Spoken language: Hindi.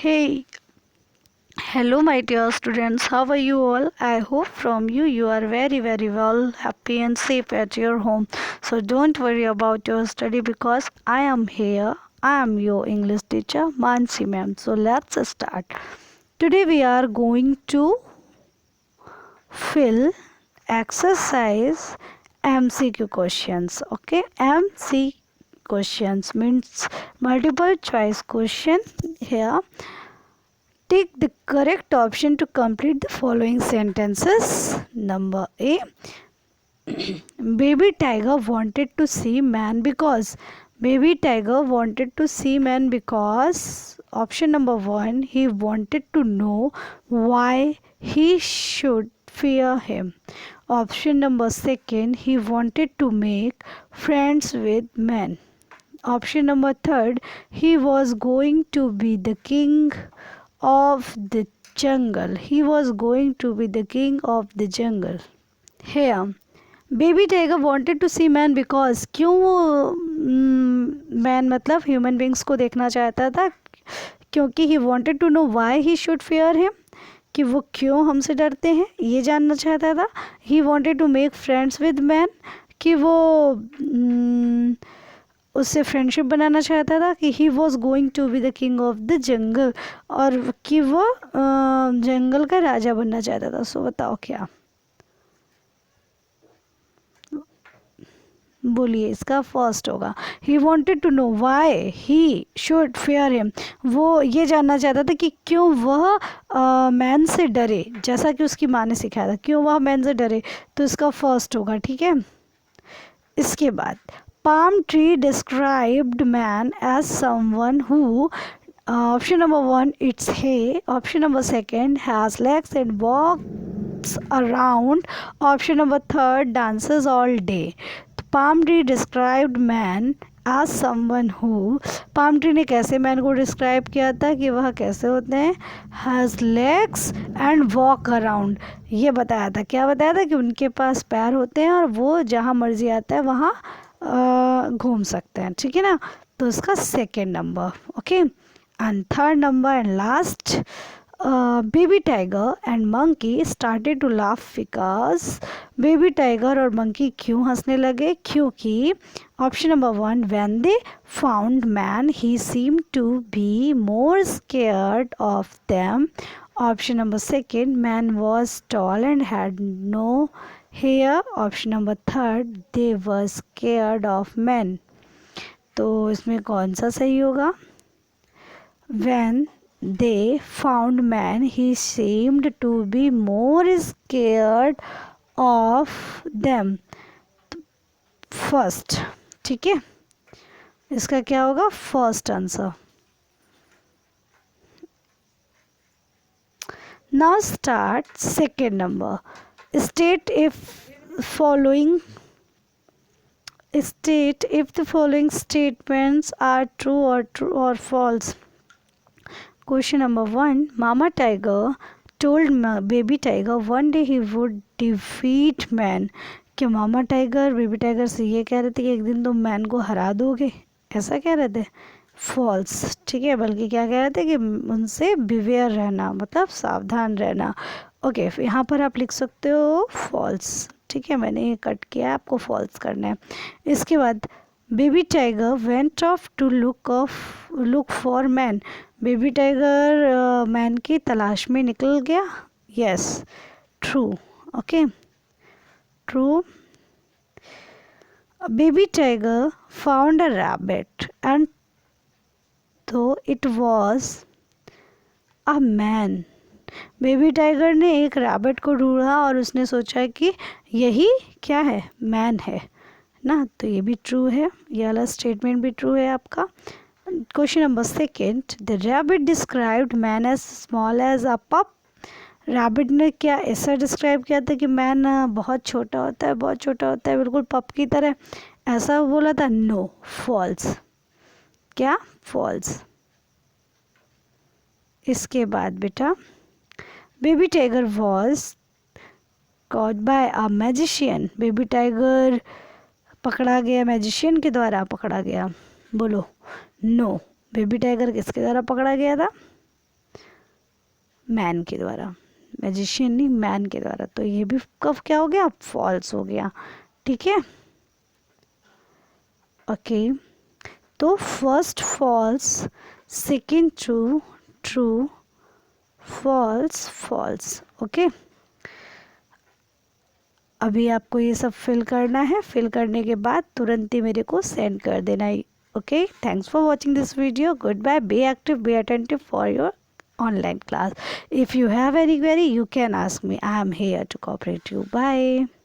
Hey, hello, my dear students. How are you all? I hope from you are very well, happy and safe at your home. So don't worry about your study because I am here. I am your English teacher, Mansi ma'am. So let's start. Today we are going to fill exercise MCQ questions. Okay, MC questions means multiple choice question here. Take the correct option to complete the following sentences. Number A. Baby tiger wanted to see man because. Baby tiger wanted to see man because. Option number 1. He wanted to know why he should fear him. Option number 2. He wanted to make friends with men. Option number 3. He was going to be the king of the jungle. He was going to be the king of the jungle. Here, baby tiger wanted to see man because क्यों वो man मतलब human beings को देखना चाहता था, क्योंकि he wanted to know why he should fear him, कि वो क्यों हमसे डरते हैं ये जानना चाहता था. He wanted to make friends with man, कि वो उससे फ्रेंडशिप बनाना चाहता था, कि he was going to be the king of the jungle, और कि वो जंगल का राजा बनना चाहता था. सो बताओ क्या बोलिए, इसका फर्स्ट होगा. He wanted to know why he should fear him. वो ये जानना चाहता था कि क्यों वह मैन से डरे, जैसा कि उसकी माँ ने सिखाया था, क्यों वह मैन से डरे. तो इसका फर्स्ट होगा. ठीक है. इसके बाद palm tree described man as someone who option number 1 eats hay, option number 2 has legs and walks around, option number 3 dances all day. palm tree described man as someone who, palm tree ने कैसे मैन को डिस्क्राइब किया था कि वह कैसे होते हैं, has legs and walk around. ये बताया था. क्या बताया था? कि उनके पास पैर होते हैं और वो जहाँ मर्जी आता है वहाँ घूम सकते हैं. ठीक है ना. तो इसका second number. Okay. And third number and last, baby tiger and monkey started to laugh because. Baby tiger और मंकी क्यों हंसने लगे? क्योंकि option number 1 when they found man he seem to be more scared of them. Option number 2 man was tall and had no hair. option number 3 they were scared of men. तो इसमें कौन सा सही होगा? when they found man he seemed to be more scared of them. First. ठीक है. इसका क्या होगा? First answer. Now start second number. State if the following statements are true or false. Question number 1. Mama tiger told baby tiger one day he would defeat man. क्या मामा टाइगर बेबी टाइगर से ये कह रहे थे कि एक दिन तुम मैन को हरा दोगे, ऐसा कह रहे थे? फॉल्स. ठीक है. बल्कि क्या कह रहे थे कि उनसे बिवेयर रहना, मतलब सावधान रहना. ओके. यहाँ पर आप लिख सकते हो फॉल्स. ठीक है. मैंने ये कट किया, आपको फॉल्स करना है. इसके बाद baby tiger went off to look for man. Baby tiger man की तलाश में निकल गया. Yes. True. Okay. True. Baby tiger found a rabbit and though it was a man. Baby tiger ने एक रैबिट को ढूंढा और उसने सोचा कि यही क्या है, मैन है ना. तो ये भी ट्रू है. ये वाला स्टेटमेंट भी ट्रू है आपका. Question number 2. The rabbit described man as small as a pup. Rabbit ने क्या ऐसा डिस्क्राइब किया था कि मैन बहुत छोटा होता है, बहुत छोटा होता है, बिल्कुल पप की तरह, ऐसा बोला था? नो. फॉल्स. क्या? फॉल्स. इसके बाद बेटा baby tiger was caught by a magician. Baby tiger पकड़ा गया, मैजिशियन के द्वारा पकड़ा गया. बोलो. नो. बेबी टाइगर किसके द्वारा पकड़ा गया था? मैन के द्वारा, मैजिशियन नहीं, मैन के द्वारा। तो ये भी कब क्या हो गया, फॉल्स हो गया। ठीक है, ओके। तो first false, second true, true, false, false. Okay, अभी आपको ये सब फिल करना है। फिल करने के बाद तुरंत ही मेरे को सेंड कर देना है। Okay, thanks for watching this video. Good bye, be active, be attentive for your online class. If you have any query, you can ask me. I am here to cooperate you. Bye.